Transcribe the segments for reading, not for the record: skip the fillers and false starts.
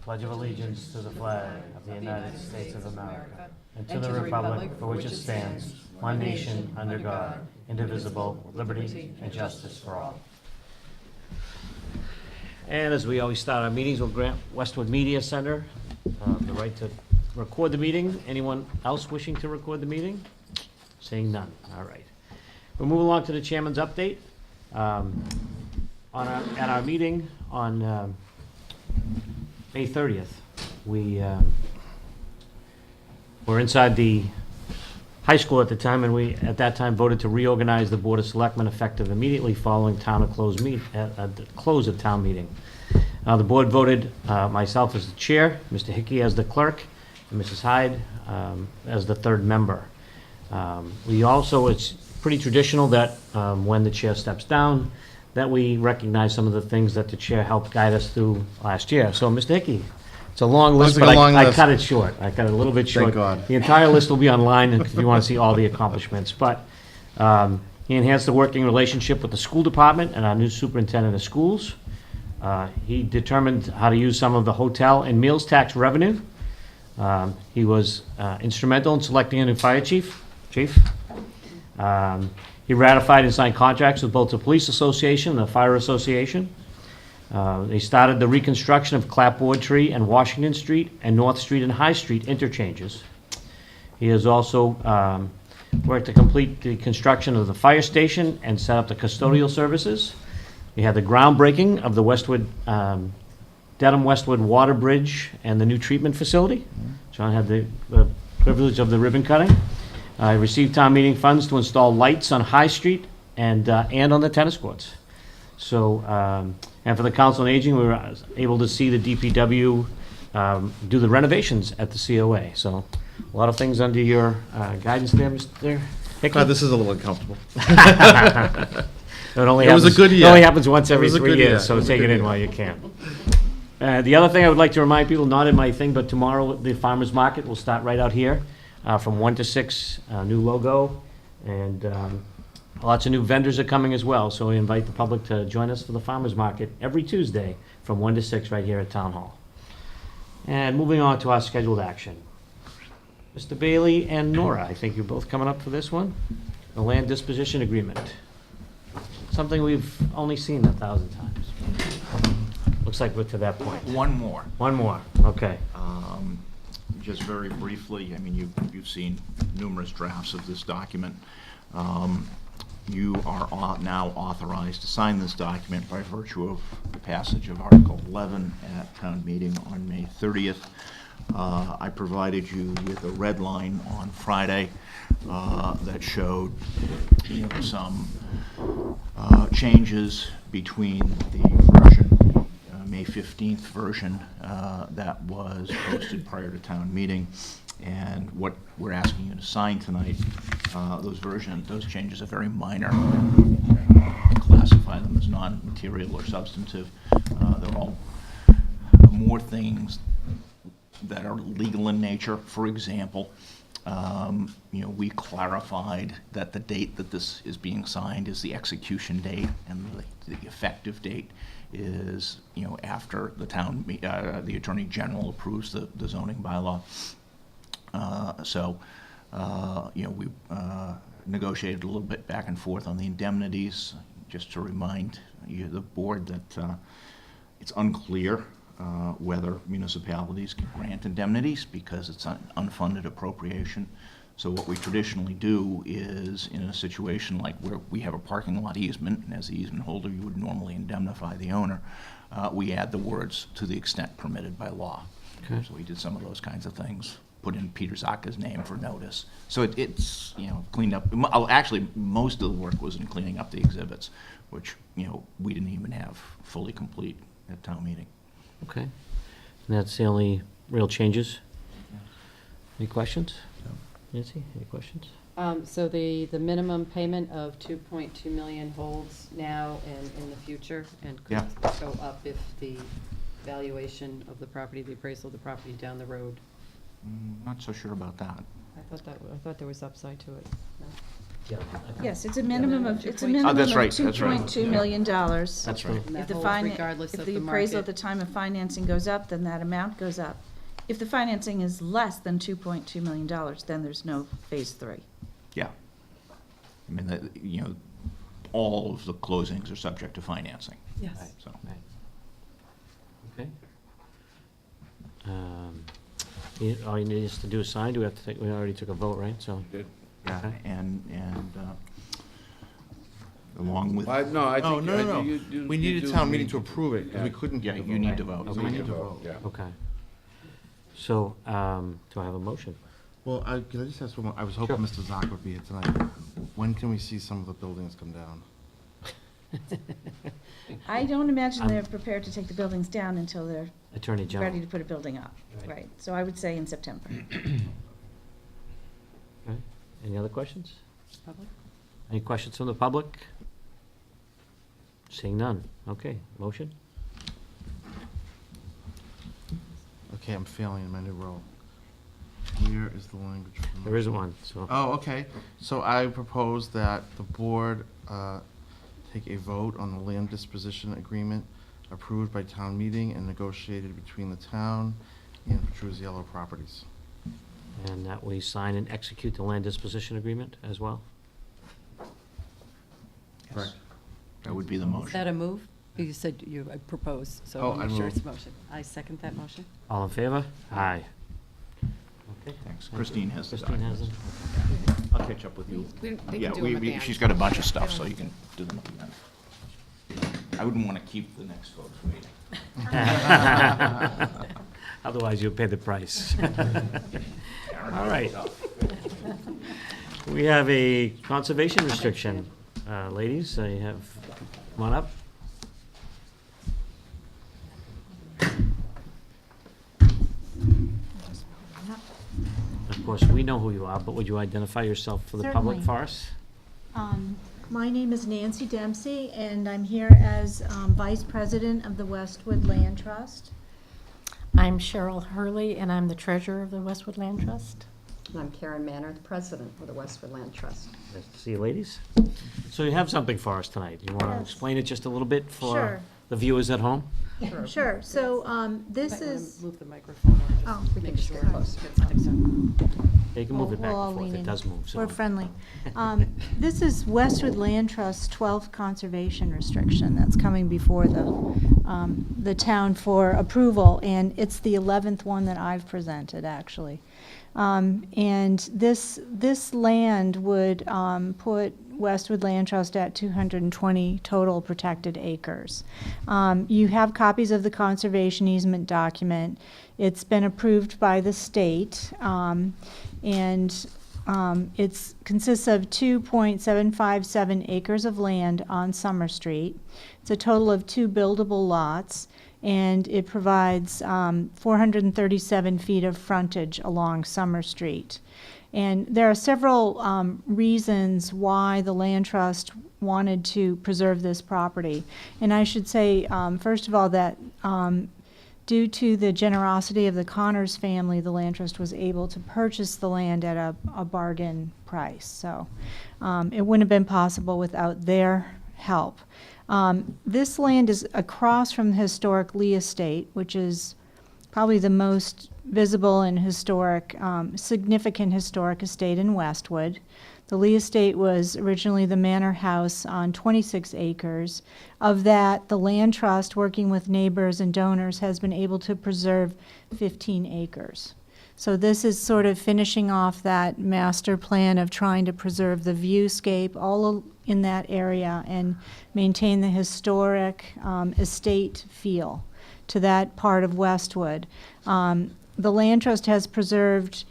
pledge of allegiance to the flag of the United States of America and to the republic for which it stands, one nation, under God, indivisible, with liberty and justice for all. And as we always start our meetings, we'll grant Westwood Media Center the right to record the meeting. Anyone else wishing to record the meeting? Seeing none. All right. We'll move along to the chairman's update. At our meeting on May 30th, we were inside the high school at the time, and we, at that time, voted to reorganize the Board of Selectmen effective immediately following the close of town meeting. The board voted myself as the chair, Mr. Hickey as the clerk, and Mrs. Hyde as the third member. We also, it's pretty traditional that when the chair steps down, that we recognize some of the things that the chair helped guide us through last year. So, Mr. Hickey, it's a long list, but I cut it short. I cut it a little bit short. Thank God. The entire list will be online if you want to see all the accomplishments. But he enhanced the working relationship with the school department and our new superintendent of schools. He determined how to use some of the hotel and meals tax revenue. He was instrumental in selecting a new fire chief. He ratified and signed contracts with both the Police Association and the Fire Association. They started the reconstruction of Clapboard Tree and Washington Street and North Street and High Street interchanges. He has also worked to complete the construction of the fire station and set up the custodial services. We had the groundbreaking of the Westwood, Dedham Westwood Water Bridge and the new treatment facility. John had the privilege of the ribbon cutting. I received town meeting funds to install lights on High Street and on the tennis courts. So, and for the Council on Aging, we were able to see the DPW do the renovations at the COA. So, a lot of things under your guidance there, Mr. Hickey. This is a little uncomfortable. It was a good year. It only happens once every 3 years, year. so take it in while you can. The other thing I would like to remind people, not in my thing, but tomorrow the farmers market will start right out here from 1 to 6. New logo, and lots of new vendors are coming as well. So we invite the public to join us for the farmers market every Tuesday from 1 to 6 right here at Town Hall. And moving on to our scheduled action. Mr. Bailey and Nora, I think you're both coming up for this one. The land disposition agreement. Something we've only seen 1,000 times. Looks like we're to that point. One more. One more, okay. Just very briefly, I mean, you've seen numerous drafts of this document. You are now authorized to sign this document by virtue of the passage of Article 11 at town meeting on May 30th. I provided you with a red line on Friday that showed, some changes between the version, May 15th version that was posted prior to town meeting, and what we're asking you to sign tonight. Those changes are very minor. Classify them as non-material or substantive. They're all more things that are legal in nature. For example, we clarified that the date that this is being signed is the execution date, and the effective date is, after the Attorney General approves the zoning bylaw. We negotiated a little bit back and forth on the indemnities, just to remind the board that it's unclear whether municipalities can grant indemnities because it's an unfunded appropriation. So what we traditionally do is, in a situation like where we have a parking lot easement, and as the easement holder you would normally indemnify the owner, we add the words "to the extent permitted by law." Okay. So we did some of those kinds of things, put in Peter Zaka's name for notice. So it's cleaned up. Actually, most of the work was in cleaning up the exhibits, which we didn't even have fully complete at town meeting. Okay. And that's the only real changes? Any questions? No. Nancy, any questions? So the minimum payment of 2.2 million holds now and in the future, and could go up if the valuation of the property, the appraisal of the property down the road? Not so sure about that. I thought there was upside to it. No? Yeah, okay. Yes, it's a minimum of, it's a Oh, minimum that's of right, that's right. $2.2 million. That's right. And If that the holds regardless if of the the appraisal at market. the time of financing goes up, then that amount goes up. If the financing is less than $2.2 million, then there's no phase three. Yeah. I mean, all of the closings are subject to financing, Yes. so. Right. Okay. All you need is to do a sign, do we have to take, we already took a vote, right, so? Yeah, Okay. and along with, No, I think. Oh, no. We needed town meeting to need approve it, because we couldn't. yeah, you need to vote. So we need to vote. Yeah. Okay. So, do I have a motion? Well, can I just ask one more? I was hoping Sure. Mr. Zoc would be here tonight. When can we see some of the buildings come down? I don't imagine they're prepared to take the buildings down until they're Attorney General. ready to put a building up. Right. Right, so I would say in September. Okay. Any other questions? Public? Any questions from the public? Seeing none. Okay, motion? Okay, I'm failing in my new role. Where is the language? for There isn't motion? one, so. Oh, okay. So I propose that the board take a vote on the land disposition agreement approved by town meeting and negotiated between the town and Petruzzello Properties. And that we sign and execute the land disposition agreement as well? Yes. That would be the Is motion. that a move? You said you propose, so Oh, I'm I not sure move. it's a motion. I second that motion. All in favor? Aye. Okay. Thanks. Christine has the Christine has documents. them? I'll catch up with you. They Yeah, can do them at the end. she's got a bunch of stuff, so you can do them at the end. I wouldn't want to keep the next folks waiting. Otherwise, you'll pay the price. All right. We have a conservation restriction. Ladies, you have, come on up. Of course, we know who you are, but would you identify yourself for the public Certainly. for us? My name is Nancy Dempsey, and I'm here as Vice President of the Westwood Land Trust. I'm Cheryl Hurley, and I'm the treasurer of the Westwood Land Trust. And I'm Karen Manor, the president of the Westwood Land Trust. Nice to see you, ladies. So you have something for us tonight. You want to Yes. explain it just a little bit for Sure. the viewers at home? Sure, so this Might wanna is, Move the microphone Oh. or We just can make just sure get close. it sticks up. They can move it back we'll all and forth. lean It in. does move, so. We're friendly. This is Westwood Land Trust's 12th conservation restriction that's coming before the town for approval, and it's the 11th one that I've presented, actually. And this land would put Westwood Land Trust at 220 total protected acres. You have copies of the conservation easement document. It's been approved by the state, and it consists of 2.757 acres of land on Summer Street. It's a total of 2 buildable lots, and it provides 437 feet of frontage along Summer Street. And there are several reasons why the Land Trust wanted to preserve this property. And I should say, first of all, that due to the generosity of the Connors family, the Land Trust was able to purchase the land at a bargain price. So it wouldn't have been possible without their help. This land is across from the historic Lee Estate, which is probably the most visible and historic, significant historic estate in Westwood. The Lee Estate was originally the manor house on 26 acres. Of that, the Land Trust, working with neighbors and donors, has been able to preserve 15 acres. So this is sort of finishing off that master plan of trying to preserve the viewscape all in that area and maintain the historic estate feel to that part of Westwood. The Land Trust has preserved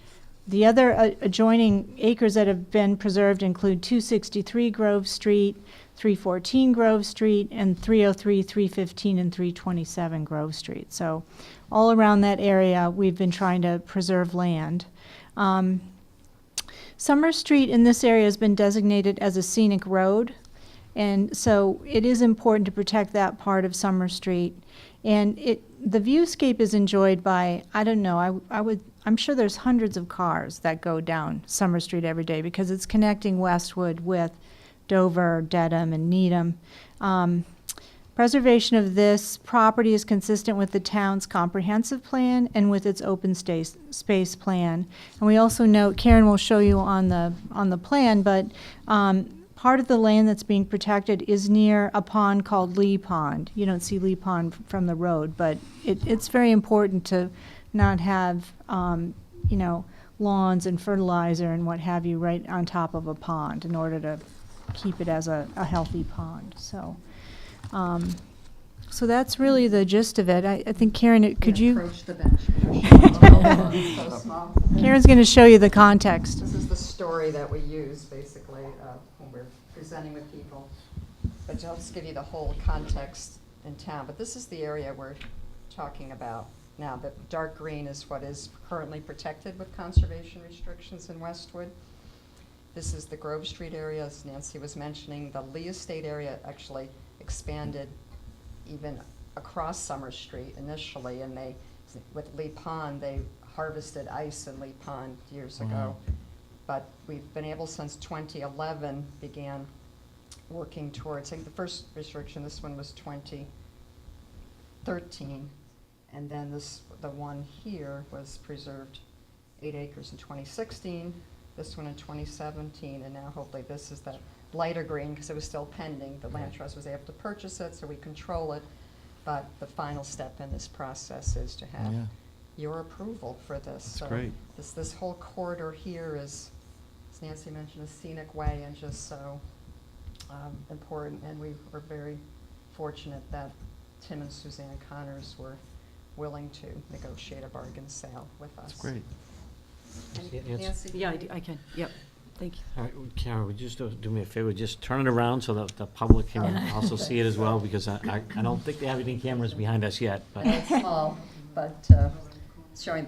the other adjoining acres that have been preserved include 263 Grove Street, 314 Grove Street, and 303, 315, and 327 Grove Street. So all around that area, we've been trying to preserve land. Summer Street in this area has been designated as a scenic road, and so it is important to protect that part of Summer Street. And the viewscape is enjoyed by, I don't know, I'm sure there's hundreds of cars that go down Summer Street every day because it's connecting Westwood with Dover, Dedham, and Needham. Preservation of this property is consistent with the town's comprehensive plan and with its open space plan. And we also note, Karen will show you on the plan, but part of the land that's being protected is near a pond called Lee Pond. You don't see Lee Pond from the road, but it's very important to not have, lawns and fertilizer and what have you right on top of a pond in order to keep it as a healthy pond. So that's really the gist of it. I think, Karen, could you? Approach the bench. So small. Karen's going to show you the context. This is the story that we use, basically, when we're presenting with people. But I'll just give you the whole context in town. But this is the area we're talking about now. The dark green is what is currently protected with conservation restrictions in Westwood. This is the Grove Street area, as Nancy was mentioning. The Lee Estate area actually expanded even across Summer Street initially, and with Lee Pond, they harvested ice in Lee Pond years ago. But we've been able since 2011 began working towards, I think the first restriction, this one was 2013, and then the one here was preserved 8 acres in 2016, this one in 2017, and now hopefully this is that lighter green because it was still pending. The land trust was able to purchase it, so we control it. But the final step in this process is to have your approval for this. That's so great. This whole corridor here is, as Nancy mentioned, a scenic way and just so important. And we were very fortunate that Tim and Suzanne Connors were willing to negotiate a bargain sale with us. That's great. And Nancy? Yeah, I can, yep, thank you. All right, Karen, would you just do me a favor, just turn it around so that the public can also see it as well, because I don't think they have any cameras behind us yet, but. It's small, but showing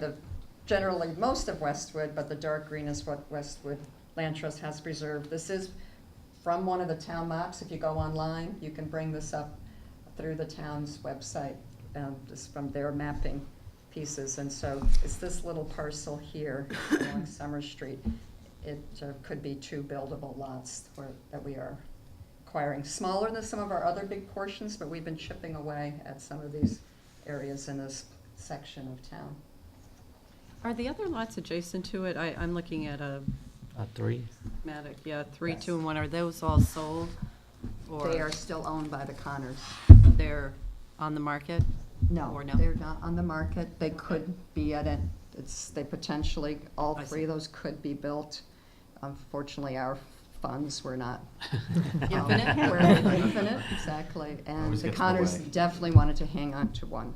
generally most of Westwood, but the dark green is what Westwood Land Trust has preserved. This is from one of the town maps. If you go online, you can bring this up through the town's website, just from their mapping pieces. And so it's this little parcel here along Summer Street. It could be 2 buildable lots that we are acquiring. Smaller than some of our other big portions, but we've been chipping away at some of these areas in this section of town. Are the other lots adjacent to it? I'm looking at a 3? schematic, yeah, 3, Yes. 2, and 1. Are those all sold? Or They are still owned by the Connors. they're on the market? No, Or no? they're not on the market. They could be at it. They potentially, all I 3 see. of those could be built. Unfortunately, our funds were not. Infinite? Were infinite, exactly. And Always the gets in the Connors way. definitely wanted to hang on to one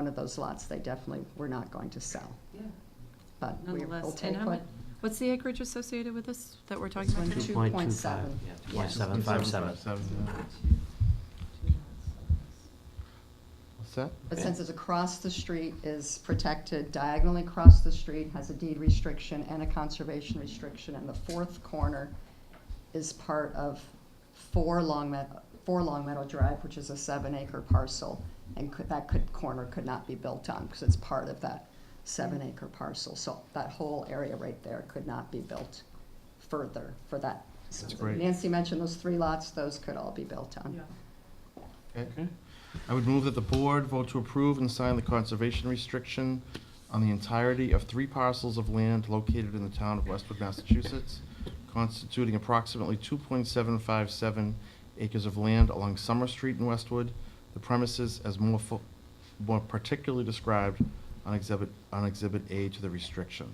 of those lots. They definitely were not going to sell. Yeah. But we will Nonetheless, take and what. what's the acreage associated with this that we're talking about? This today? one, 2.25. 2.7. Yeah, 2.757. What's that? But since it's across the street, is protected diagonally across the street, has a deed restriction and a conservation restriction, and the 4th corner is part of 4 Longmeadow Drive, which is a 7-acre parcel, and corner could not be built on because it's part of that 7-acre parcel. So that whole area right there could not be built further for that. That's great. Nancy mentioned those 3 lots; those could all be built on. Yeah. Okay. I would move that the board vote to approve and sign the conservation restriction on the entirety of 3 parcels of land located in the town of Westwood, Massachusetts, constituting approximately 2.757 acres of land along Summer Street in Westwood, the premises as more particularly described on Exhibit A to the restriction.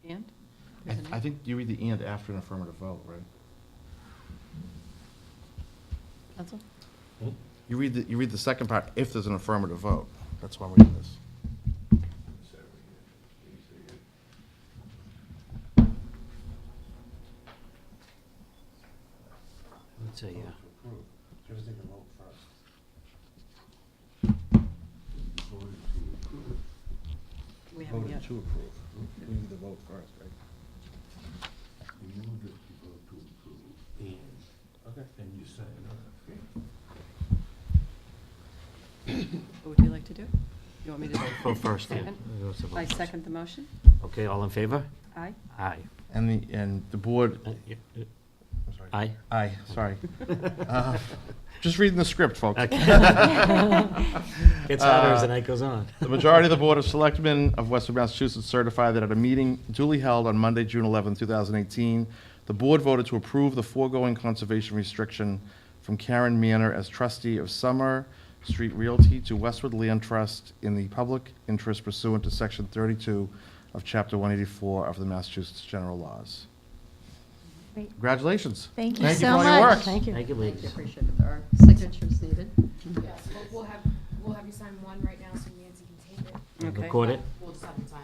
And? I think you read the "and" after an affirmative vote, right? Counsel? You read the second part if there's an affirmative vote. That's why we're doing this. Let's say, yeah. We haven't yet. To approve. We need the vote first, right? And you sign What would you like to do? You want me to? Go first, yeah. Second? Go to vote I first. second the motion. Okay, all in favor? Aye. Aye. And the board, I'm sorry. Aye? Aye, sorry. Just reading the script, folks. Gets harder as the night goes on. The majority of the Board of Selectmen of Westwood, Massachusetts certify that at a meeting duly held on Monday, June 11, 2018, the board voted to approve the foregoing conservation restriction from Karen Manor as trustee of Summer Street Realty to Westwood Land Trust in the public interest pursuant to Section 32 of Chapter 184 of the Massachusetts General Laws. Great. Congratulations. Thank you Thank you so for all your much. work. Thank Thank you. you, Thank you, ladies. appreciate it. There are signatures needed. Yes, we'll have you sign one right now so Nancy can take it. Okay. Record it. We'll just have them sign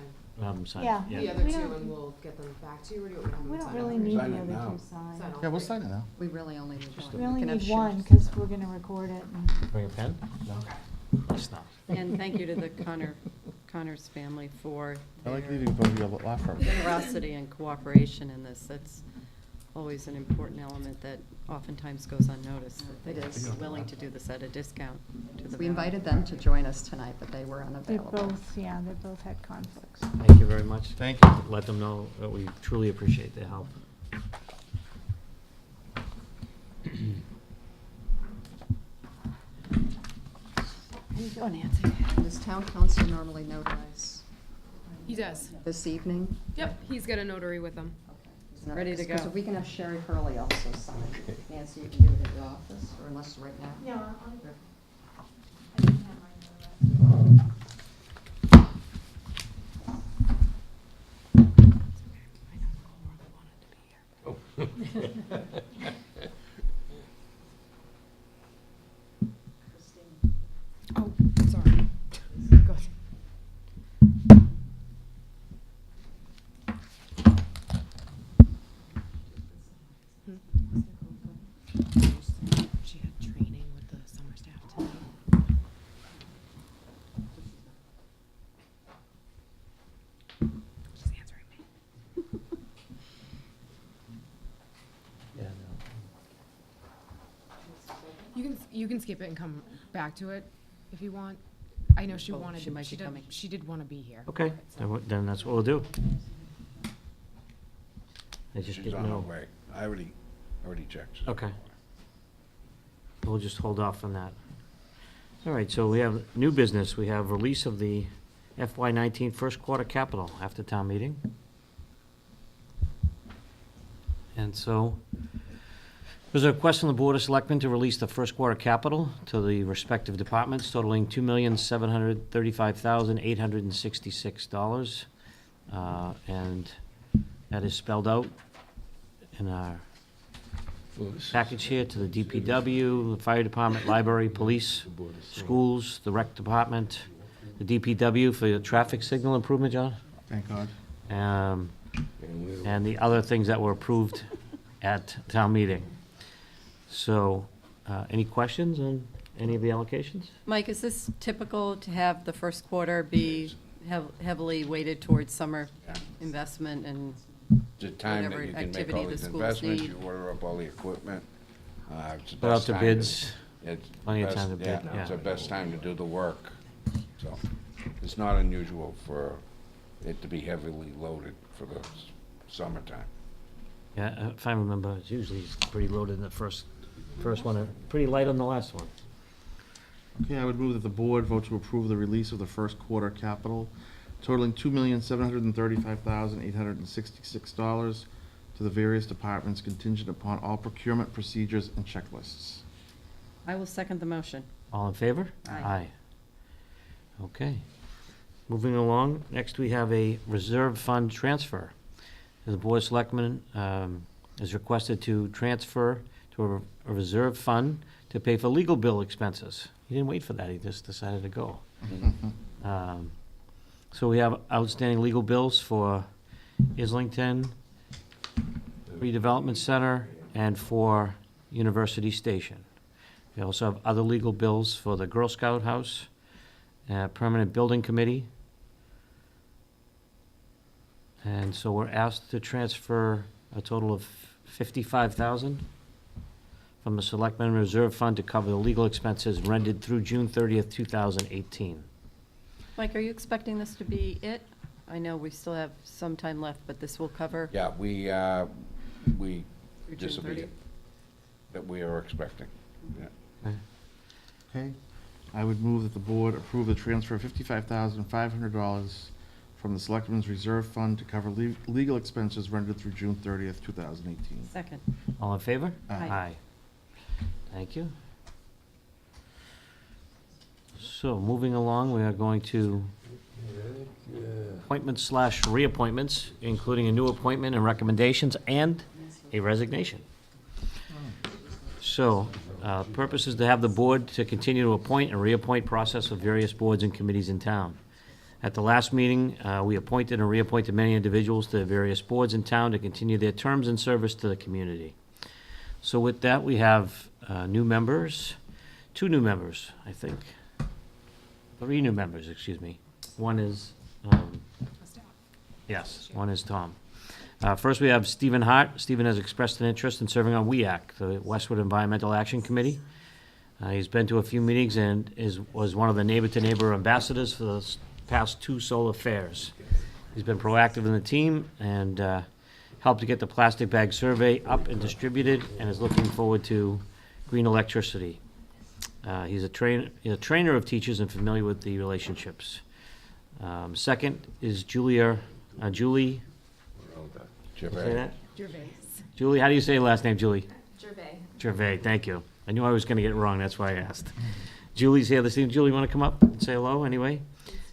Sign. Yeah. the We other two don't- and we'll get them back to you, or do you want me We to don't sign really them? need the Sign it other now. two signed. Sign all Yeah, we'll three. sign it now. We really only need one. We only can have need one, shares. because we're gonna record it. and- Bring a pen? Okay. It's not. And thank you to the Connors family for I like their leaving both of you law firm. generosity and cooperation in this. That's always an important element that oftentimes goes unnoticed. That It they're is. willing to do this at a discount to the We value. invited them to join us tonight, but they were They unavailable. both, yeah, they both had conflicts. Thank you very much. Thank you. Let them know that we truly appreciate their help. How you doing, Nancy? Does town council normally notarize He does. this evening? Yep, he's got a notary with him. Ready to Because go. if we can have Sherry Hurley also sign. Nancy, you can do it at your office, or unless right now? Yeah, Oh, sorry. Go ahead. She had training with the summer staff tonight. She's answering me. Yeah, You can skip it and come back to it if you want. I know she Oh, wanted. she might be coming. She did want to be here. Okay, then that's what we'll do. I just She's didn't on her know. way. I already checked. Okay. We'll just hold off on that. All right, so we have new business. We have release of the FY19 first quarter capital after town meeting. And so, there's a request from the Board of Selectmen to release the first quarter capital to the respective departments totaling $2,735,866. And that is spelled out in our package here to the DPW, the fire department, library, police, schools, the rec department, the DPW for the traffic signal improvement, John, Thank God. and the other things that were approved at town meeting. So, any questions on any of the allocations? Mike, is this typical to have the first quarter be heavily weighted towards summer investment and The time whatever that you can make activity all the these schools investments, need. you order up all the equipment. It's the Put out best the time bids, It's plenty of best- time to bid, It's yeah. the best time to do the work. So it's not unusual for it to be heavily loaded for the summertime. Yeah, if I remember, it's usually pretty loaded in the first one, and pretty light on the last one. Okay, I would move that the board vote to approve the release of the first quarter capital totaling $2,735,866 to the various departments contingent upon all procurement procedures and checklists. I will second the motion. All in favor? Aye. Okay. Moving along, next we have a reserve fund transfer. The Board of Selectmen is requested to transfer to a reserve fund to pay for legal bill expenses. He didn't wait for that, he just decided to go. So we have outstanding legal bills for Islington Redevelopment Center and for University Station. We also have other legal bills for the Girl Scout House, Permanent Building Committee. And so we're asked to transfer a total of $55,000 from the Selectmen Reserve Fund to cover the legal expenses rendered through June 30th, 2018. Mike, are you expecting this to be it? I know we still have some time left, but this will cover Yeah, we, through this June will be 30th? it, that we are expecting. Yeah. Okay. I would move that the board approve the transfer of $55,500 from the Selectmen's Reserve Fund to cover legal expenses rendered through June 30th, 2018. Second. All in favor? Aye. Thank you. So, moving along, we are going to appointments / reappointments, including a new appointment and recommendations and a resignation. So, purpose is to have the board to continue to appoint and reappoint process of various boards and committees in town. At the last meeting, we appointed and reappointed many individuals to various boards in town to continue their terms and service to the community. So with that, we have new members, 2 new members, I think. 3 new members, excuse me. One is, yes, one is Tom. First, we have Stephen Hart. Stephen has expressed an interest in serving on WEAC, the Westwood Environmental Action Committee. He's been to a few meetings and was one of the neighbor-to-neighbor ambassadors for the past 2 solar fairs. He's been proactive in the team and helped to get the plastic bag survey up and distributed, and is looking forward to green electricity. He's a trainer of teachers and familiar with the relationships. Second is Julie. Say that? Gervais. Julie, how do you say your last name, Julie? Gervais. Gervais, thank you. I knew I was going to get it wrong, that's why I asked. Julie's here this evening. Julie, want to come up and say hello anyway?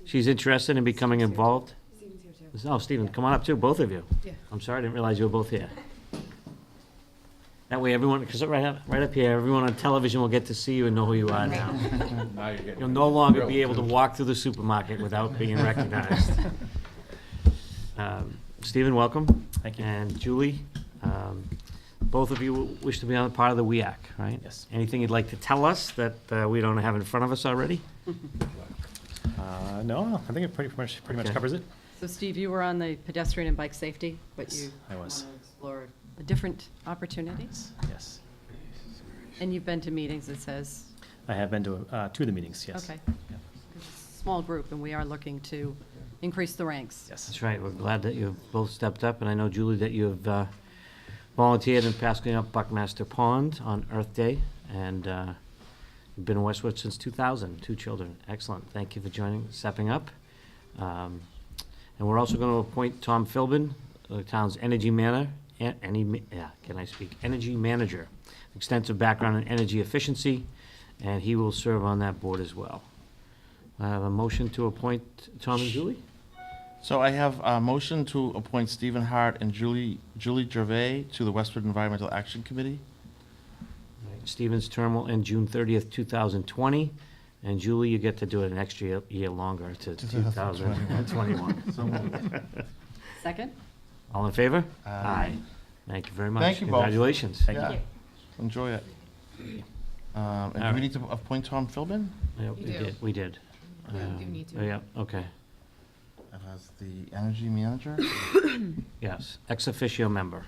She's interested in becoming involved. Steven's here too. Oh, Stephen, come on up too, both of you. Yeah. I'm sorry, I didn't realize you were both here. That way everyone, because right up here, everyone on television will get to see you and know who you are now. Now you're getting You'll no longer be grilled, able to too. walk through the supermarket without being recognized. Stephen, welcome. Thank you. And Julie, both of you wish to be on part of the WEAC, right? Yes. Anything you'd like to tell us that we don't have in front of us already? No, I think it pretty much Okay. covers it. So Steve, you were on the pedestrian and bike safety, but Yes, you I want was. to explore a different opportunity? Yes. And you've been to meetings, it says? I have been to 2 of the meetings, yes. Okay. It's a small group, and we are looking to increase the ranks. Yes. That's right, we're glad that you've both stepped up, and I know, Julie, that you've volunteered in passing up Buckmaster Pond on Earth Day, and you've been in Westwood since 2000, 2 children. Excellent, thank you for stepping up. And we're also going to appoint Tom Philbin, the town's energy manager, extensive background in energy efficiency, and he will serve on that board as well. I have a motion to appoint Tom and Julie. So I have a motion to appoint Stephen Hart and Julie Gervais to the Westwood Environmental Action Committee. Stephen's term will end June 30th, 2020, and Julie, you get to do it an extra year longer to 2021. So moved. Second? All in favor? Aye. Thank you very much. Thank you both. Congratulations. Thank Yeah. you. Enjoy it. And do All we right. need to appoint Tom Philbin Yeah, we You do. did, we did. Yeah, you need to. Yeah, okay, as the energy manager? yes, ex officio member.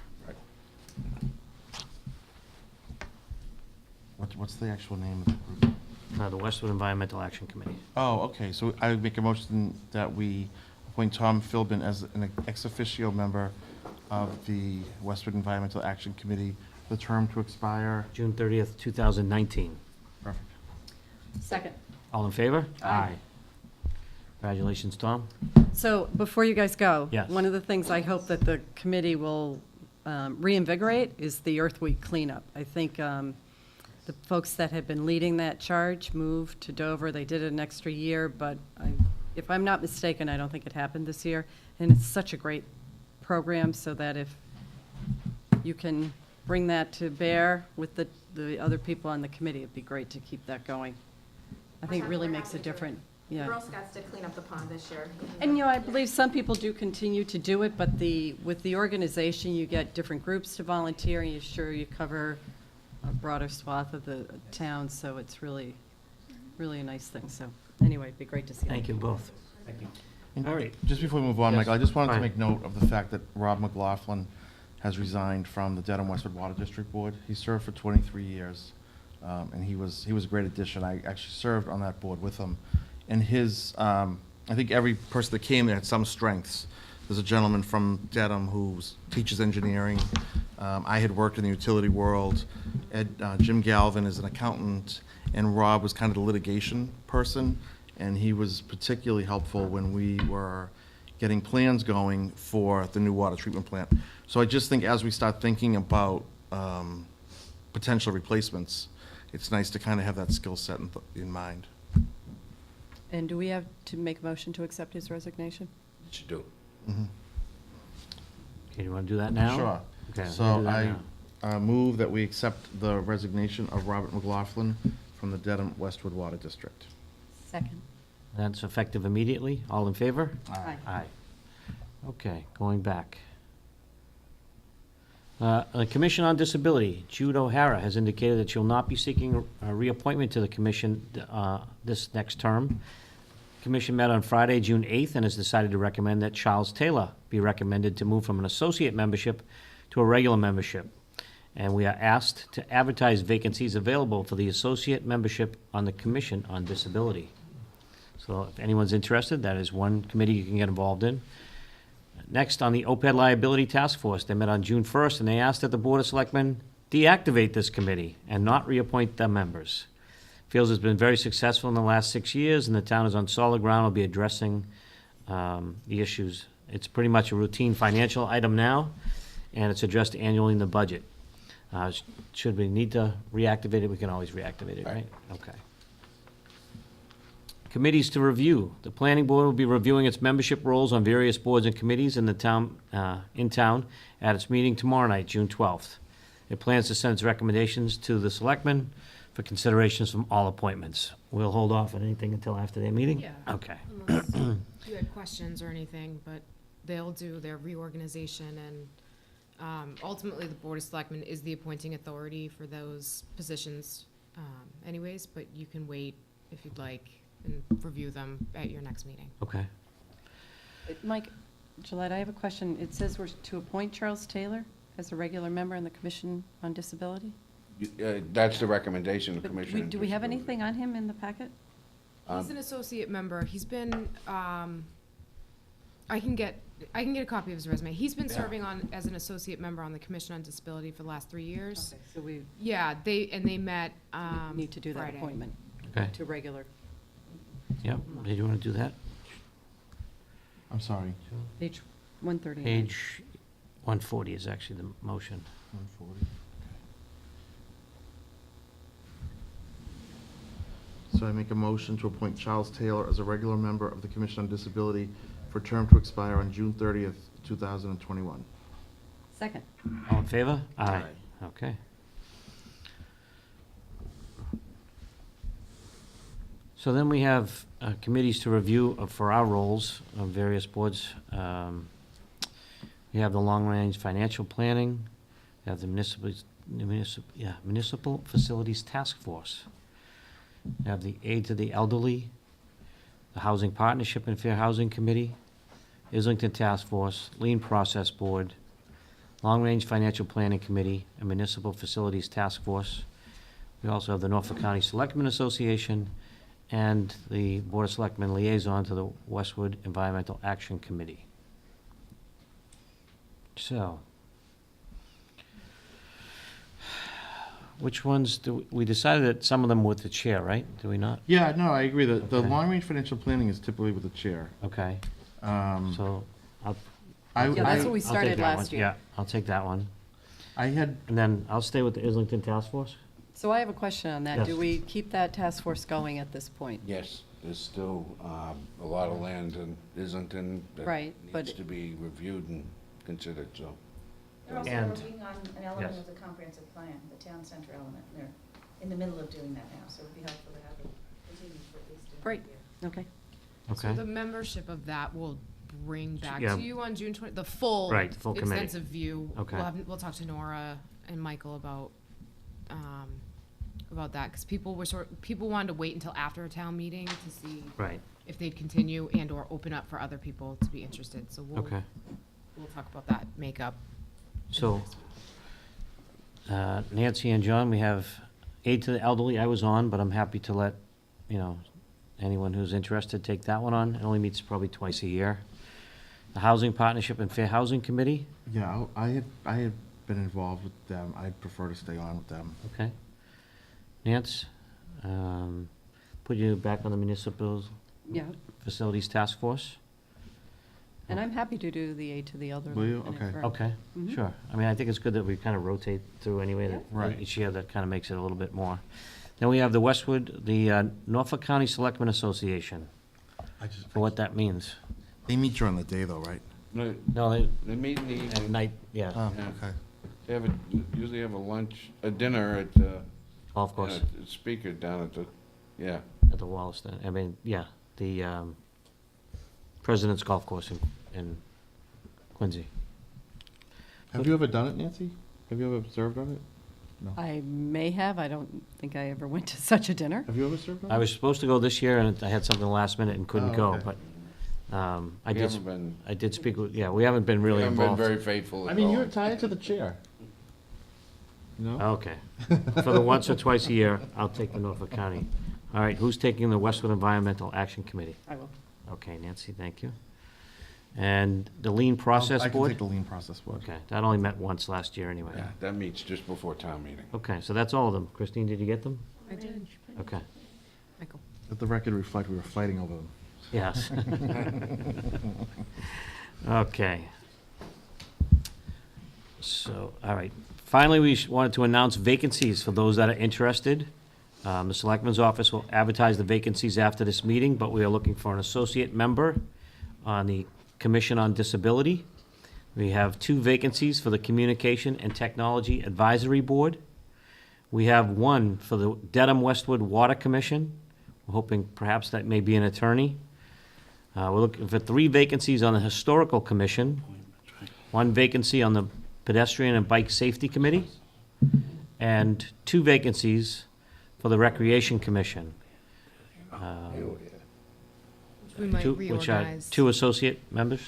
What's the actual name of the group? The Westwood Environmental Action Committee. Oh, okay, so I would make a motion that we appoint Tom Philbin as an ex officio member of the Westwood Environmental Action Committee, the term to expire. June 30th, 2019. Perfect. Second. All in favor? Aye. Congratulations, Tom. So before you guys go, Yes. one of the things I hope that the committee will reinvigorate is the Earth Week cleanup. I think the folks that have been leading that charge moved to Dover. They did it an extra year, but if I'm not mistaken, I don't think it happened this year. And it's such a great program, so that if you can bring that to bear with the other people on the committee, it'd be great to keep that going. I think it really makes a difference. Yeah. Girl Scouts did clean up the pond this year. And, I believe some people do continue to do it, but with the organization, you get different groups to volunteer, and you cover a broader swath of the town, so it's really, really a nice thing. So, anyway, it'd be great to see. Thank you both. And All right. Just before we move on, Yes. Michael, I just wanted to Fine. make note of the fact that Rob McLaughlin has resigned from the Dedham Westwood Water District Board. He served for 23 years, and he was a great addition. I actually served on that board with him. And I think every person that came there had some strengths. There's a gentleman from Dedham who teaches engineering. I had worked in the utility world. Jim Galvin is an accountant, and Rob was kind of the litigation person, and he was particularly helpful when we were getting plans going for the new water treatment plant. So I just think as we start thinking about potential replacements, it's nice to kind of have that skill set in mind. And do we have to make a motion to accept his resignation? What you do? Mm-hmm. Okay, do you want to do that now? Sure. Okay, we'll So do that I now. move that we accept the resignation of Robert McLaughlin from the Dedham Westwood Water District. Second. That's effective immediately. All in favor? Aye. Aye. Okay, going back. The Commission on Disability, Jude O'Hara has indicated that she'll not be seeking a reappointment to the commission this next term. Commission met on Friday, June 8th, and has decided to recommend that Charles Taylor be recommended to move from an associate membership to a regular membership. And we are asked to advertise vacancies available for the associate membership on the Commission on Disability. So if anyone's interested, that is one committee you can get involved in. Next, on the OPEB Liability Task Force, they met on June 1st, and they asked that the Board of Selectmen deactivate this committee and not reappoint their members. Feels it's been very successful in the last 6 years, and the town is on solid ground, will be addressing the issues. It's pretty much a routine financial item now, and it's addressed annually in the budget. Should we need to reactivate it, we can always reactivate it, right? Okay. Committees to review. The planning board will be reviewing its membership roles on various boards and committees in town at its meeting tomorrow night, June 12th. It plans to send its recommendations to the selectmen for considerations from all appointments. We'll hold off on anything until after their meeting? Yeah. Okay. Unless you had questions or anything, but they'll do their reorganization, and ultimately the Board of Selectmen is the appointing authority for those positions anyways, but you can wait if you'd like and review them at your next meeting. Okay. Mike, Gillette, I have a question. It says we're to appoint Charles Taylor as a regular member on the Commission on Disability? That's the recommendation of the But commission. do we have anything on him in the packet? He's an associate member. He's been, I can get a copy of his resume. He's been serving as an associate member on the Commission on Disability for the last 3 years. Okay, so we Yeah, they met, need to do that Friday. appointment Okay. to regular. Yep. Did you want to do that? I'm sorry. Page 139. Page 140 is actually the motion. 140. So I make a motion to appoint Charles Taylor as a regular member of the Commission on Disability for a term to expire on June 30th, 2021. Second. All in favor? Aye. Okay. So then we have committees to review for our roles of various boards. We have the long-range financial planning, we have the municipal facilities task force. We have the aid to the elderly, the Housing Partnership and Fair Housing Committee, Islington Task Force, Lien Process Board, Long-Range Financial Planning Committee, and Municipal Facilities Task Force. We also have the Norfolk County Selectmen Association and the Board of Selectmen Liaison to the Westwood Environmental Action Committee. So, which ones we decided that some of them were with the chair, right? Do we not? Yeah, no, I agree. The Okay. long-range financial planning is typically with the chair. Okay, So I'll. Yeah, that's what we I'll take started that last one. year. Yeah, I'll take that one. I had, And then I'll stay with the Islington Task Force. So I have a question on that. Yes. Do we keep that task force going at this point? Yes, there's still a lot of land in Islington that Right, but- needs to be reviewed and considered, so. They're also And- working on an element Yes. of the comprehensive plan, the town center element, and they're in the middle of doing that now, so it'd be helpful to have it continue for at least a Great. year. Okay. So Okay. the membership of that will bring back Yeah. to you on June 20, the full Right, full committee. extensive view. Okay. We'll talk to Nora and Michael about that, because people wanted to wait until after a town meeting to see Right, if they'd continue and/or open up for other people to be interested. So okay. we'll talk about that makeup So, Nancy and John, we have aid to the elderly. I was on, but I'm happy to let, anyone who's interested take that one on. It only meets probably twice a year. The Housing Partnership and Fair Housing Committee, Yeah, I had been involved with them. I'd prefer to stay on with them. okay. Nance, put you back on the Municipal Yeah, Facilities Task Force. and I'm happy to do the aid to the elderly. Will you? and Okay. for- Okay, Mhm. sure. I mean, I think it's good that we kind of rotate through anyway, that Right. each year, that kind of makes it a little bit more. Then we have the Westwood, the Norfolk County Selectmen Association, for what that means. They meet during the day though, right? No, No, they, they meet in the at evening. night, yeah, Oh, Yeah. okay. They have usually have a dinner at, golf course, speaker down at the, yeah. at the Wollaston, I mean, yeah, the President's Golf Course in Quincy. Have you ever done it, Nancy? Have you ever served on it? No. I may have, I don't think I ever went to such a dinner. Have you ever served on it? I was supposed to go this year, and I had something last minute and couldn't Oh, go, okay. but We haven't been, I did speak with, yeah, we haven't been really we haven't been involved. very faithful I at mean, all. you're tied to the chair. You know? Okay. For the once or twice a year, I'll take the Norfolk County. All right, who's taking the Westwood Environmental Action Committee? I will. Okay, Nancy, thank you. And the Lien Process I can Board? take the lean process board. Okay, that only met once last year anyway. Yeah, that meets just before town meeting. Okay, so that's all of them. Christine, did you get them? I did. Okay, Michael. Let the record reflect we were fighting over them. yes. Okay. So, all right. Finally, we wanted to announce vacancies for those that are interested. The Selectman's Office will advertise the vacancies after this meeting, but we are looking for an associate member on the Commission on Disability. We have 2 vacancies for the Communication and Technology Advisory Board. We have 1 for the Dedham Westwood Water Commission. We're hoping perhaps that may be an attorney. We're looking for 3 vacancies on the Historical Commission, 1 vacancy on the Pedestrian and Bike Safety Committee, and 2 vacancies for the Recreation Commission. We might Which are reorganize. 2 associate members.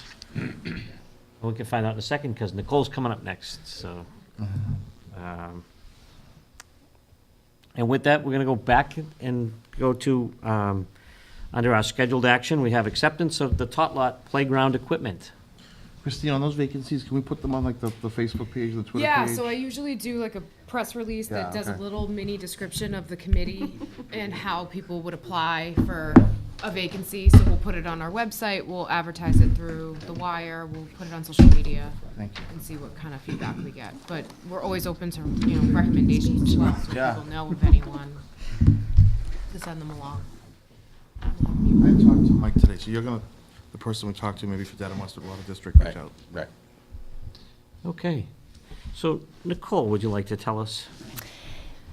We can find out in a second, because Nicole's coming up next, so. And with that, we're gonna go back and go to, under our scheduled action, we have acceptance of the Tot Lot playground equipment. Christine, on those vacancies, can we put them on like the Facebook page, the Twitter Yeah, page? so I usually do like a press release that Yeah, does a okay. little mini description of the committee and how people would apply for a vacancy. So we'll put it on our website, we'll advertise it through the wire, we'll put it on social media Thank you. and see what kind of feedback we get. But we're always open to, recommendations as well, so Yeah. people know of anyone to send them along. I talked to Mike today, so you're gonna, the person we talked to, maybe for Dedham Westwood Water District, reach Right, out. right. Okay. So Nicole, would you like to tell us?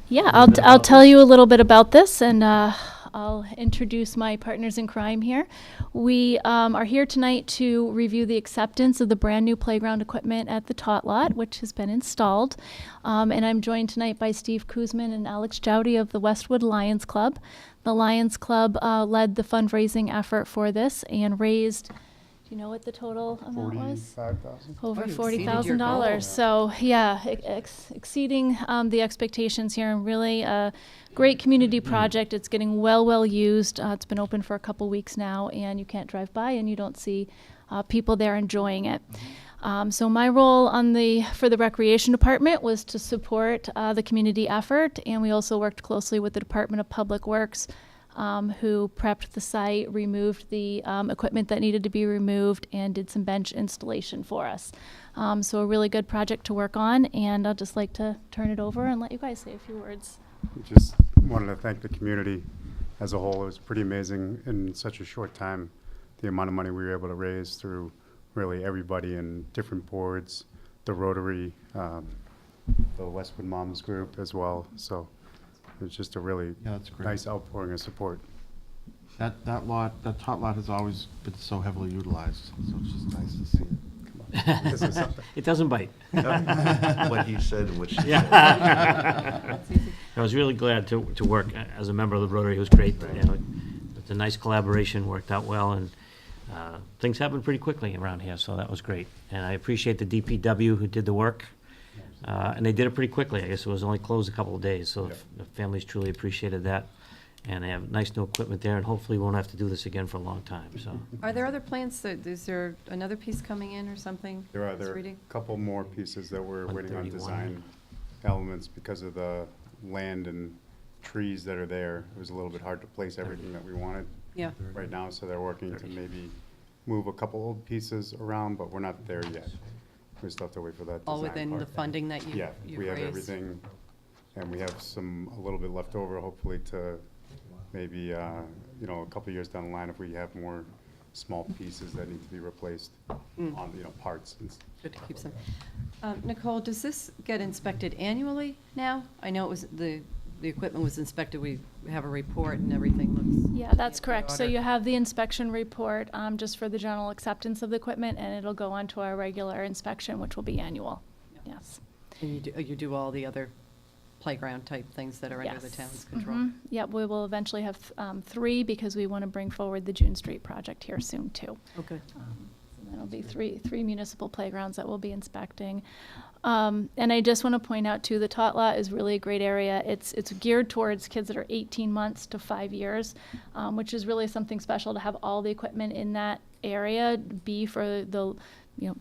Yeah, I'll tell you a little bit about this, and I'll introduce my partners in crime here. We are here tonight to review the acceptance of the brand-new playground equipment at the Tot Lot, which has been installed. And I'm joined tonight by Steve Kuzman and Alex Jowdy of the Westwood Lions Club. The Lions Club led the fundraising effort for this and raised, do you know what the total amount was? Over Oh, you exceeded your goal. $40,000. So, yeah, exceeding the expectations here, and really a great community project. It's getting well used. It's been open for a couple weeks now, and you can't drive by and you don't see people there enjoying it. So my role for the recreation department was to support the community effort, and we also worked closely with the Department of Public Works, who prepped the site, removed the equipment that needed to be removed, and did some bench installation for us. So a really good project to work on, and I'd just like to turn it over and let you guys say a few words. Just wanted to thank the community as a whole. It was pretty amazing in such a short time, the amount of money we were able to raise through really everybody in different boards, the Rotary, the Westwood Moms Group as well. So it was just a really Yeah, that's great. nice outpouring of support. That Tot Lot has always been so heavily utilized, so it's just nice to see it. This is something. It doesn't bite. What he said, which. Yeah. I was really glad to work as a member of the Rotary. It was great. It's a nice collaboration, worked out well, and things happened pretty quickly around here, so that was great. And I appreciate the DPW who did the work And they did it pretty quickly. I guess it was only closed a couple of days, so Yep. the families truly appreciated that. And they have nice new equipment there, and hopefully we won't have to do this again for a long time, so. Are there other plans? Is there another piece coming in or something? There I was are a reading? couple more pieces that we're waiting on 131. design elements because of the land and trees that are there. It was a little bit hard to place everything that we wanted Yeah. right now, so they're working to maybe move a couple old pieces around, but we're not there yet. We still have to wait for that design All within the part. funding that Yeah, you've we have raised? everything, and we have a little bit left over, hopefully, to maybe, you know, a couple years down the line, if we have more small pieces that need to be replaced on, you know, parts. Good to keep some. Nicole, does this get inspected annually now? I know it was, the equipment was inspected, we have a report and everything looks. Yeah, that's in correct. So order. you have the inspection report, just for the general acceptance of the equipment, and it'll go on to our regular inspection, which will be annual. Yes. And you do all the other playground type things that are under the Yes. town's control? Mhm. Yep, we will eventually have 3 because we want to bring forward the June Street project here soon, too. Okay. So that'll be three municipal playgrounds that we'll be inspecting. And I just want to point out, too, the tot lot is really a great area. It's geared towards kids that are 18 months to 5 years, which is really something special to have all the equipment in that area be for the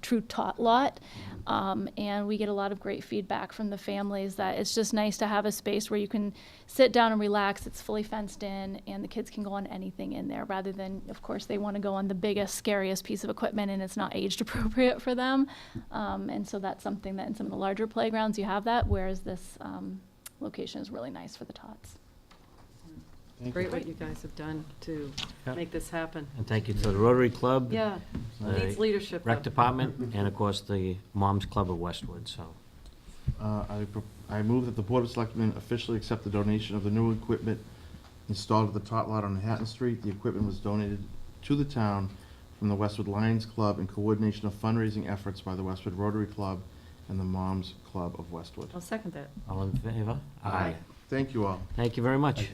true tot lot. And we get a lot of great feedback from the families that it's just nice to have a space where you can sit down and relax. It's fully fenced in, and the kids can go on anything in there, rather than, of course, they want to go on the biggest, scariest piece of equipment, and it's not aged appropriate for them. And so that's something that in some of the larger playgrounds you have that, whereas this location is really nice for the tots. Great what you guys have done to Yeah. make this happen. And thank you to the Rotary Club. Yeah, the needs leadership. Rec though. Department, and of course, the Moms Club of Westwood, so. I move that the Board of Selectmen officially accept the donation of the new equipment installed at the tot lot on Hatton Street. The equipment was donated to the town from the Westwood Lions Club in coordination of fundraising efforts by the Westwood Rotary Club and the Moms Club of Westwood. I'll second that. All in favor? Aye. Thank you all. Thank you very much.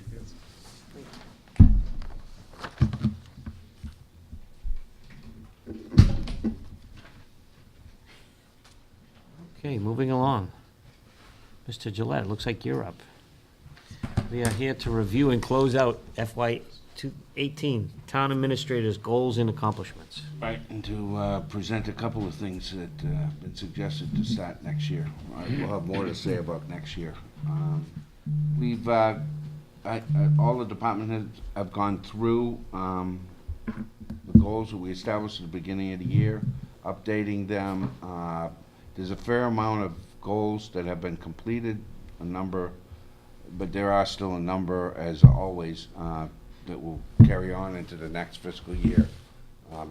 Okay, moving along. Mr. Gillette, it looks like you're up. We are here to review and close out FY 18 Town Administrator's Goals and Accomplishments. Right, and to present a couple of things that have been suggested to start next year. We'll have more to say about next year. We've, all the department heads have gone through the goals that we established at the beginning of the year, updating them. There's a fair amount of goals that have been completed, a number, but there are still a number, as always, that will carry on into the next fiscal year.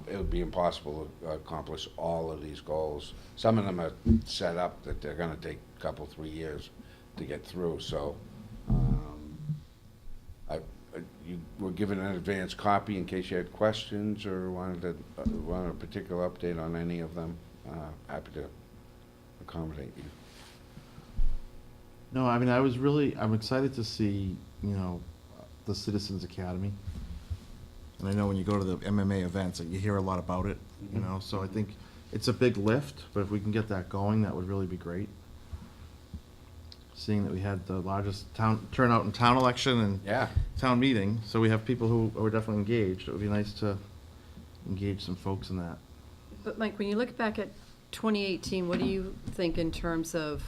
It would be impossible to accomplish all of these goals. Some of them are set up that they're gonna take a couple, 3 years to get through, so you were given an advance copy in case you had questions or wanted a particular update on any of them. Happy to accommodate you. No, I mean, I'm excited to see, the Citizens Academy. And I know when you go to the MMA events, you hear a lot about it, so I think it's a big lift, but if we can get that going, that would really be great. Seeing that we had the largest turnout in town election and Yeah. town meeting, so we have people who are definitely engaged. It would be nice to engage some folks in that. But Mike, when you look back at 2018, what do you think in terms of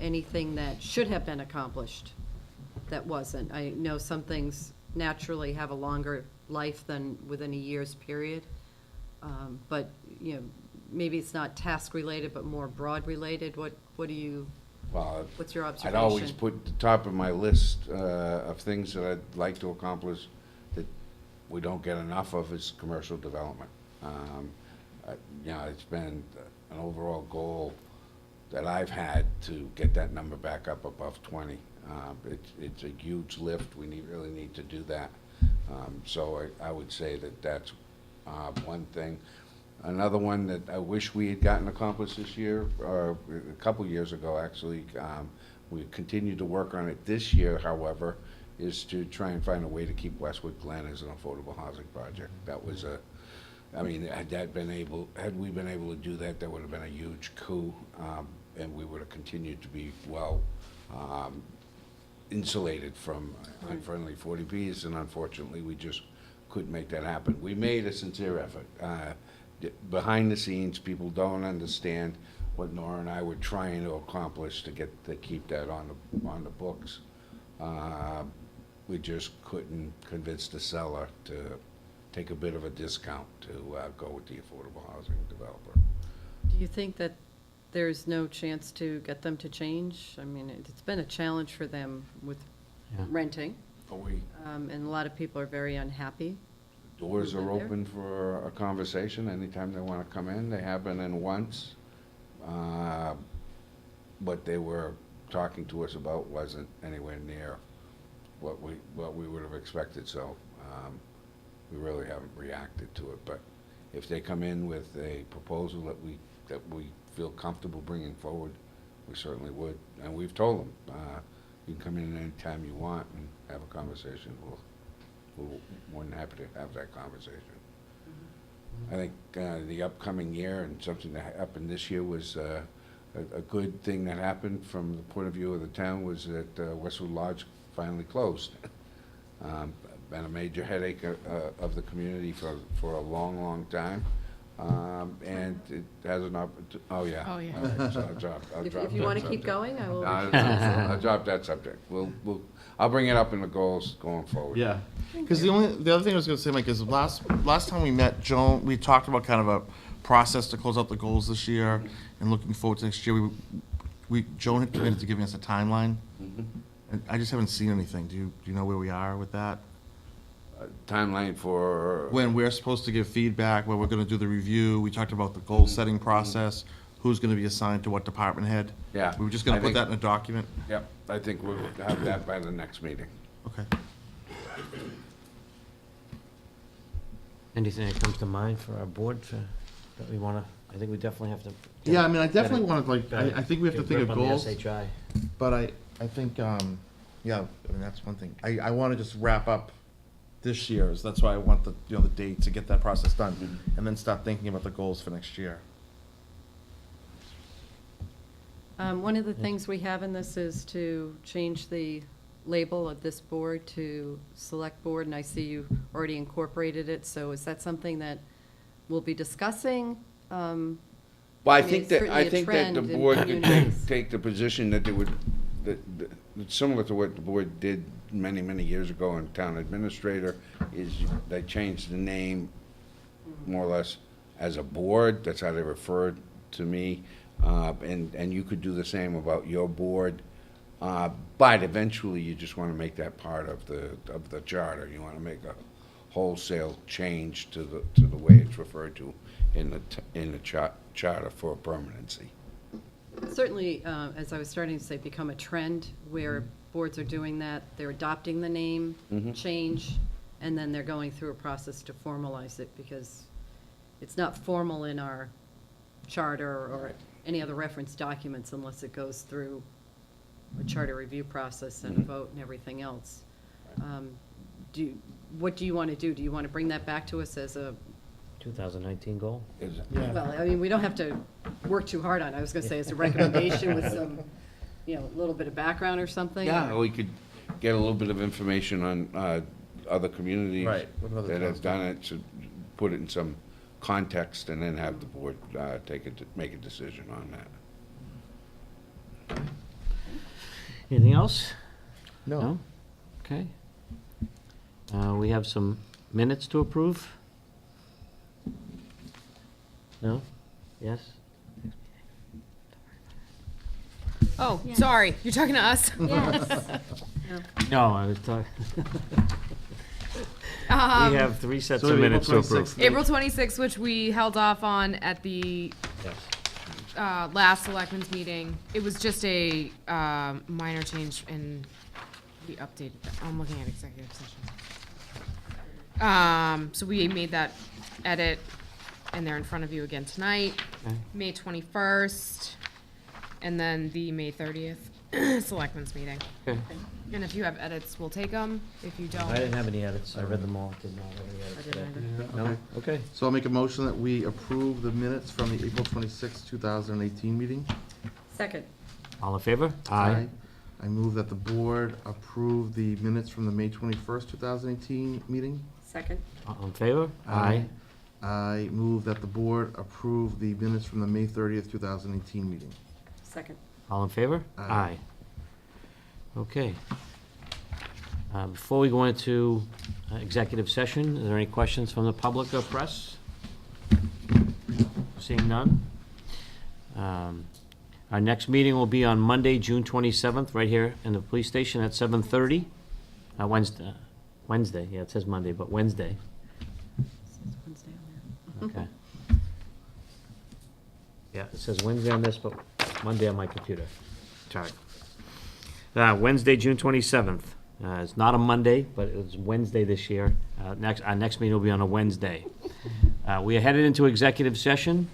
anything that should have been accomplished that wasn't? I know some things naturally have a longer life than within a year's period, but maybe it's not task-related, but more broad-related. What do you? Well, What's your observation? I'd always put at the top of my list of things that I'd like to accomplish that we don't get enough of is commercial development. It's been an overall goal that I've had to get that number back up above 20. It's a huge lift. We really need to do that. So I would say that that's one thing. Another one that I wish we had gotten accomplished this year, or a couple years ago actually, we continued to work on it this year, however, is to try and find a way to keep Westwood Glen as an affordable housing project. That was had we been able to do that, that would have been a huge coup. and we would have continued to be well insulated from unfriendly 40Bs, and unfortunately, we just couldn't make that happen. We made a sincere effort. Behind the scenes, people don't understand what Nora and I were trying to accomplish to keep that on the books. We just couldn't convince the seller to take a bit of a discount to go with the affordable housing developer. Do you think that there's no chance to get them to change? I mean, it's been a challenge for them with renting, and a lot of people are very unhappy. Doors Who've are been there? open for a conversation anytime they want to come in. They have been in once. What they were talking to us about wasn't anywhere near what we would have expected, so we really haven't reacted to it. But if they come in with a proposal that we feel comfortable bringing forward, we certainly would. And we've told them, you can come in anytime you want and have a conversation. We're more than happy to have that conversation. I think the upcoming year and something that happened this year was a good thing that happened from the point of view of the town was that Westwood Lodge finally closed. Been a major headache of the community for a long, long time. And it has an opportunity. Oh, yeah. Oh, yeah. All right, so I'll drop If you that want to keep subject. going, I will. I'll drop that subject. I'll bring it up in the goals going forward. Yeah, because the other thing I was gonna say, Mike, is last time we met, Joan, we talked about kind of a process to close out the goals this year, and looking forward to next year. Joan had committed to giving us a timeline, and I just haven't seen anything. Do you know where we are with that? Timeline for? When we're supposed to give feedback, when we're gonna do the review, we talked about the goal-setting process, who's gonna be assigned to what department head. Yeah. We were just gonna I put think- that in a document? Yep, I think we'll have that by the next meeting. Okay. Anything that comes to mind for our board that we want to, I think we definitely have to. Yeah, I mean, I definitely get it- want to, like, I think we have to get think of grip on the goals. SHI. But I think, yeah, I mean, that's one thing. I want to just wrap up this year's, that's why I want the date to get that process done, and then start thinking about the goals for next year. One of the things we have in this is to change the label of this board to Select Board, and I see you already incorporated it, so is that something that we'll be discussing? Well, I mean, think it's that, certainly a the trend in board could communities. take the position that they would, similar to what the board did many, many years ago in town administrator, is they changed the name more or less as a board. That's how they referred to me. And you could do the same about your board. But eventually, you just want to make that part of the charter. You want to make a wholesale change to the way it's referred to in the charter for permanency. Certainly, as I was starting to say, become a trend where boards are doing that. They're adopting the name change, and then they're going through a process to formalize it, because it's not formal in our charter or any other reference documents unless it goes through a charter review process and a vote and everything else. What do you want to do? Do you want to bring that back to us as a, 2019 goal? well, I mean, we don't have to work too hard on it. I was going to say as a recommendation with some, a little bit of background or something? Yeah, or we could get a little bit of information on other communities Right, what other that towns have done it, to put it in some context, and then have the board make a decision on that. Anything else? No. Okay. We have some minutes to approve? No? Yes? Oh, sorry, you're talking to us? Yes. No, I was talking. We have 3 sets So of April minutes to approve. 26th. April 26th, which we held off on at the Yes. last selectmen's meeting. It was just a minor change, and we updated that. I'm looking at executive session. So we made that edit, and they're in front of you again tonight. Okay. May 21st, and then the May 30th selectmen's meeting. Okay. And if you have edits, we'll take them. If you don't, I didn't have any edits. I read them all. Did not have any edits. I didn't today. either. No? Okay. So I'll make a motion that we approve the minutes from the April 26th, 2018 meeting. Second. All in favor? I move that the board approve the minutes from the May 21st, 2018 meeting. Second. All in favor? I move that the board approve the minutes from the May 30th, 2018 meeting. Second. All in favor? Aye. Okay. Before we go into executive session, are there any questions from the public or press? Seeing none. Our next meeting will be on Monday, June 27th, right here in the police station at 7:30. Wednesday, yeah, it says Monday, but Wednesday. Okay. Yeah, it says Wednesday on this, but Monday on my computer. Sorry. Wednesday, June 27th. It's not a Monday, but it's Wednesday this year. Our next meeting will be on a Wednesday. We are headed into executive session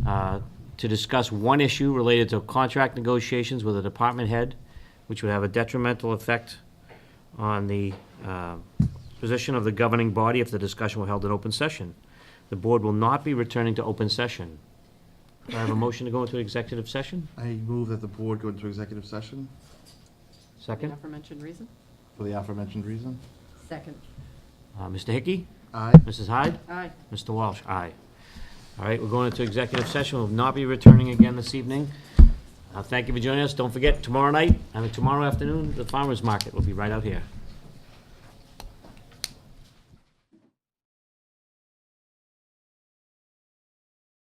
to discuss one issue related to contract negotiations with a department head, which would have a detrimental effect on the position of the governing body if the discussion were held in open session. The board will not be returning to open session. Do I have a motion to go into executive session? I move that the board go into executive session The Second? aforementioned reason? for the aforementioned reason. Second. Mr. Hickey? Aye. Mrs. Hyde? Aye. Mr. Walsh? Aye. All right, we're going into executive session. We'll not be returning again this evening. Thank you for joining us. Don't forget, tomorrow afternoon, the farmer's market will be right out here.